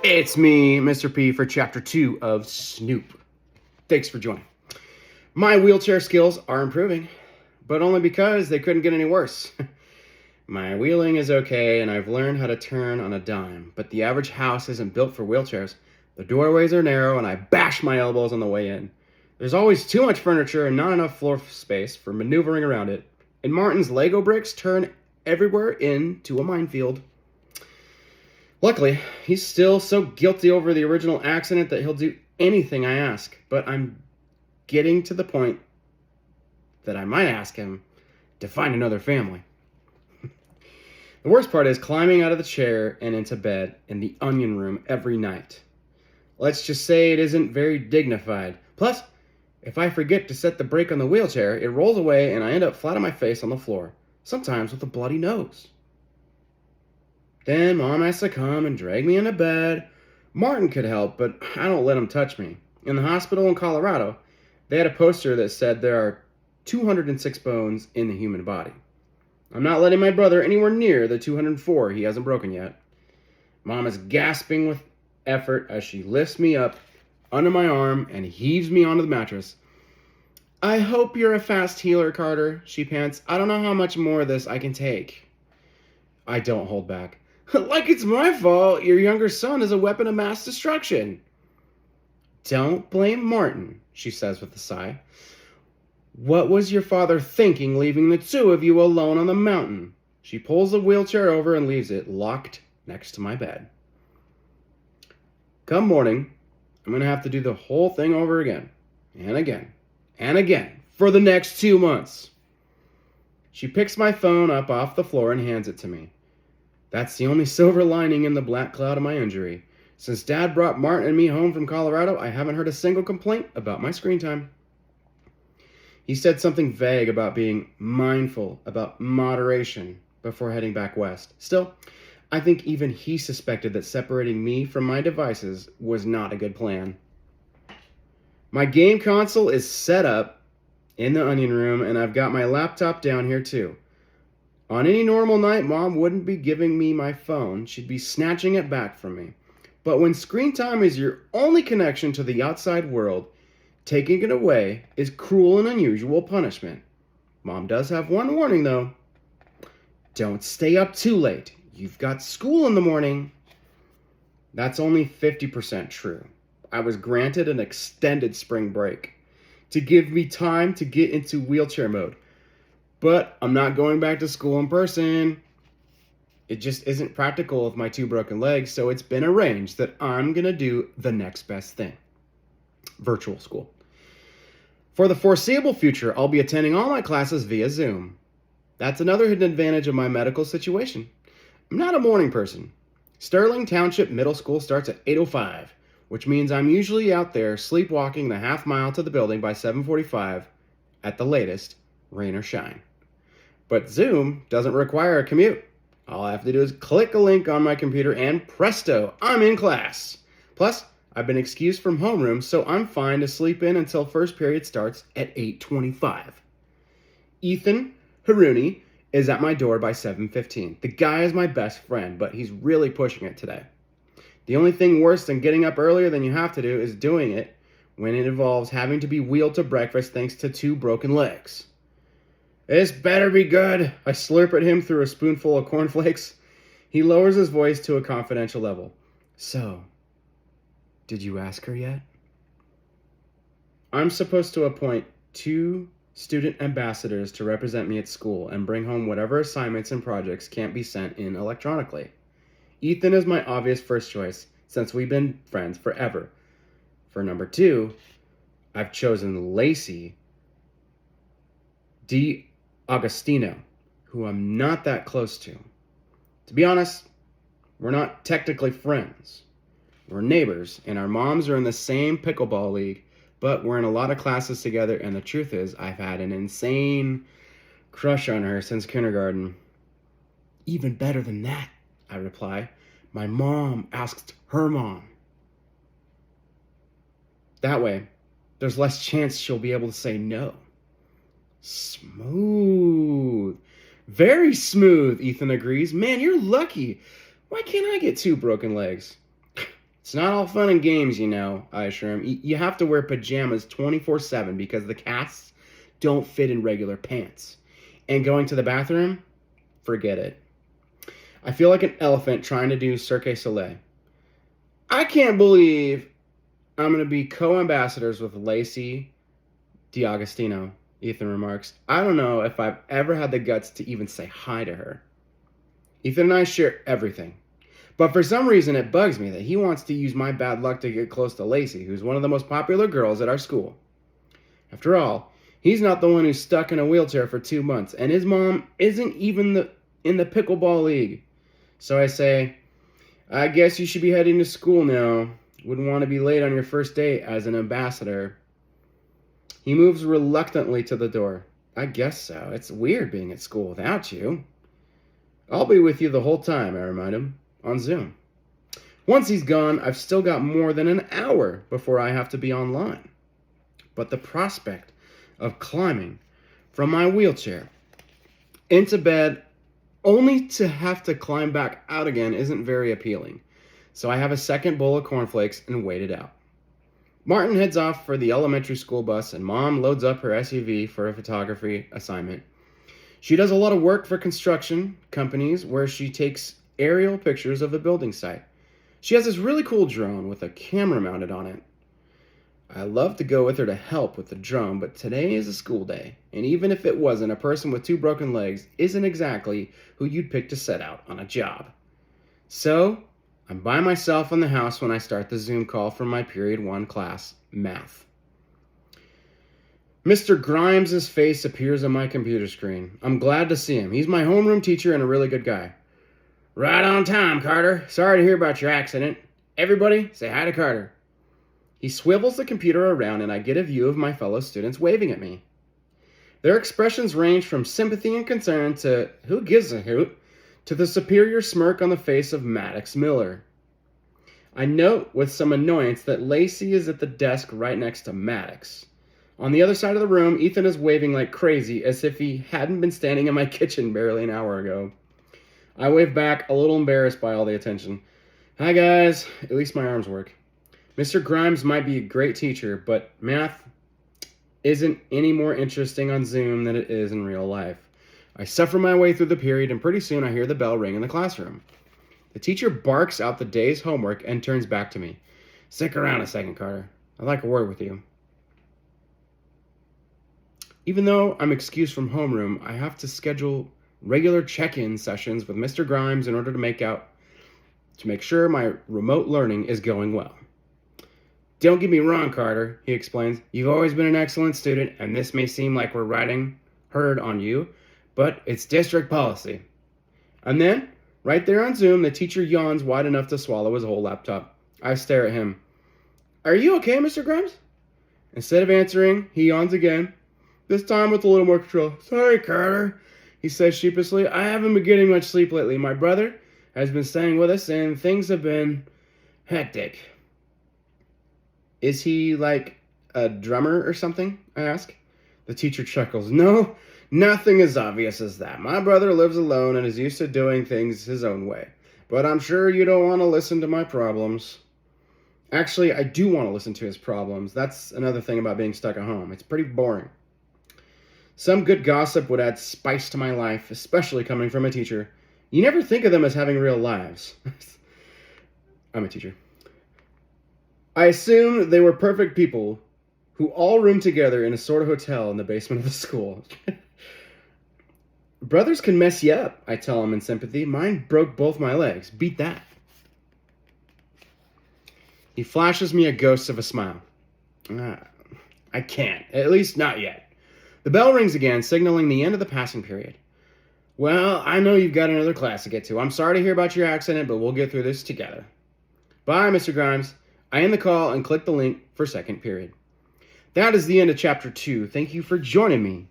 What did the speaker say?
It's me, Mr. P, for Chapter 2 of Snoop. Thanks for joining. My wheelchair skills are improving, but only because they couldn't get any worse. My wheeling is okay, and I've learned how to turn on a dime, but the average house isn't built for wheelchairs. The doorways are narrow, and I bash my elbows on the way in. There's always too much furniture and not enough floor space for maneuvering around it, and Martin's Lego bricks turn everywhere into a minefield. Luckily, he's still so guilty over the original accident that he'll do anything I ask, but I'm getting to the point that I might ask him to find another family. The worst part is climbing out of the chair and into bed in the onion room every night. Let's just say it isn't very dignified. Plus, if I forget to set the brake on the wheelchair, it rolls away and I end up flat on my face on the floor, sometimes with a bloody nose. Then Mom has to come and drag me into bed. Martin could help, but I don't let him touch me. In the hospital in Colorado, they had a poster that said there are 206 bones in the human body. I'm not letting my brother anywhere near the 204 he hasn't broken yet. Mom is gasping with effort as she lifts me up under my arm and heaves me onto the mattress. I hope you're a fast healer, Carter, she pants. I don't know how much more of this I can take. I don't hold back. Like it's my fault. Your younger son is a weapon of mass destruction. Don't blame Martin, she says with a sigh. What was your father thinking leaving the two of you alone on the mountain? She pulls the wheelchair over and leaves it locked next to my bed. Come morning, I'm going to have to do the whole thing over again, and again, and again, for the next 2 months. She picks my phone up off the floor and hands it to me. That's the only silver lining in the black cloud of my injury. Since Dad brought Martin and me home from Colorado, I haven't heard a single complaint about my screen time. He said something vague about being mindful about moderation before heading back west. Still, I think even he suspected that separating me from my devices was not a good plan. My game console is set up in the onion room, and I've got my laptop down here too. On any normal night, Mom wouldn't be giving me my phone. She'd be snatching it back from me. But when screen time is your only connection to the outside world, taking it away is cruel and unusual punishment. Mom does have one warning, though. Don't stay up too late. You've got school in the morning. That's only 50% true. I was granted an extended spring break to give me time to get into wheelchair mode. But I'm not going back to school in person. It just isn't practical with my 2 broken legs, so it's been arranged that I'm going to do the next best thing. Virtual school. For the foreseeable future, I'll be attending all my classes via Zoom. That's another hidden advantage of my medical situation. I'm not a morning person. Sterling Township Middle School starts at 8:05, which means I'm usually out there sleepwalking the half mile to the building by 7:45 at the latest, rain or shine. But Zoom doesn't require a commute. All I have to do is click a link on my computer and presto, I'm in class. Plus, I've been excused from homeroom, so I'm fine to sleep in until first period starts at 8:25. Ethan Haruni is at my door by 7:15. The guy is my best friend, but he's really pushing it today. The only thing worse than getting up earlier than you have to do is doing it when it involves having to be wheeled to breakfast thanks to 2 broken legs. This better be good. I slurp at him through a spoonful of cornflakes. He lowers his voice to a confidential level. So, did you ask her yet? I'm supposed to appoint 2 student ambassadors to represent me at school and bring home whatever assignments and projects can't be sent in electronically. Ethan is my obvious first choice since we've been friends forever. For number 2, I've chosen Lacey D. Agostino, who I'm not that close to. To be honest, we're not technically friends. We're neighbors, and our moms are in the same pickleball league, but we're in a lot of classes together, and the truth is, I've had an insane crush on her since kindergarten. Even better than that, I reply. My mom asked her mom. That way, there's less chance she'll be able to say no. Smooth. Very smooth, Ethan agrees. Man, you're lucky. Why can't I get 2 broken legs? It's not all fun and games, you know, I assure him. You have to wear pajamas 24/7 because the casts don't fit in regular pants. And going to the bathroom? Forget it. I feel like an elephant trying to do Cirque du Soleil. I can't believe I'm going to be co-ambassadors with Lacey D'Agostino, Ethan remarks. I don't know if I've ever had the guts to even say hi to her. Ethan and I share everything. But for some reason, it bugs me that he wants to use my bad luck to get close to Lacey, who's one of the most popular girls at our school. After all, he's not the one who's stuck in a wheelchair for 2 months, and his mom isn't even in the pickleball league. So I say, I guess you should be heading to school now. Wouldn't want to be late on your first date as an ambassador. He moves reluctantly to the door. I guess so. It's weird being at school without you. I'll be with you the whole time, I remind him, on Zoom. Once he's gone, I've still got more than an hour before I have to be online. But the prospect of climbing from my wheelchair into bed only to have to climb back out again isn't very appealing. So I have a second bowl of cornflakes and wait it out. Martin heads off for the elementary school bus, and Mom loads up her SUV for a photography assignment. She does a lot of work for construction companies where she takes aerial pictures of a building site. She has this really cool drone with a camera mounted on it. I love to go with her to help with the drone, but today is a school day, and even if it wasn't, a person with 2 broken legs isn't exactly who you'd pick to set out on a job. So, I'm by myself in the house when I start the Zoom call for my Period 1 class, Math. Mr. Grimes' face appears on my computer screen. I'm glad to see him. He's my homeroom teacher and a really good guy. Right on time, Carter. Sorry to hear about your accident. Everybody, say hi to Carter. He swivels the computer around and I get a view of my fellow students waving at me. Their expressions range from sympathy and concern to who gives a hoot to the superior smirk on the face of Maddox Miller. I note with some annoyance that Lacey is at the desk right next to Maddox. On the other side of the room, Ethan is waving like crazy as if he hadn't been standing in my kitchen barely an hour ago. I wave back, a little embarrassed by all the attention. Hi guys, at least my arms work. Mr. Grimes might be a great teacher, but math isn't any more interesting on Zoom than it is in real life. I suffer my way through the period, and pretty soon I hear the bell ring in the classroom. The teacher barks out the day's homework and turns back to me. Stick around a second, Carter. I'd like a word with you. Even though I'm excused from homeroom, I have to schedule regular check-in sessions with Mr. Grimes in order to make sure my remote learning is going well. Don't get me wrong, Carter, he explains. You've always been an excellent student, and this may seem like we're riding herd on you, but it's district policy. And then, right there on Zoom, the teacher yawns wide enough to swallow his whole laptop. I stare at him. Are you okay, Mr. Grimes? Instead of answering, he yawns again, this time with a little more control. Sorry, Carter, he says sheepishly. I haven't been getting much sleep lately. My brother has been staying with us, and things have been hectic. Is he like a drummer or something? I ask. The teacher chuckles. No, nothing as obvious as that. My brother lives alone and is used to doing things his own way. But I'm sure you don't want to listen to my problems. Actually, I do want to listen to his problems. That's another thing about being stuck at home. It's pretty boring. Some good gossip would add spice to my life, especially coming from a teacher. You never think of them as having real lives. I'm a teacher. I assumed they were perfect people who all roomed together in a sort of hotel in the basement of the school. Brothers can mess you up, I tell him in sympathy. Mine broke both my legs. Beat that. He flashes me a ghost of a smile. I can't. At least not yet. The bell rings again, signaling the end of the passing period. Well, I know you've got another class to get to. I'm sorry to hear about your accident, but we'll get through this together. Bye, Mr. Grimes. I end the call and click the link for second period. That is the end of Chapter 2. Thank you for joining me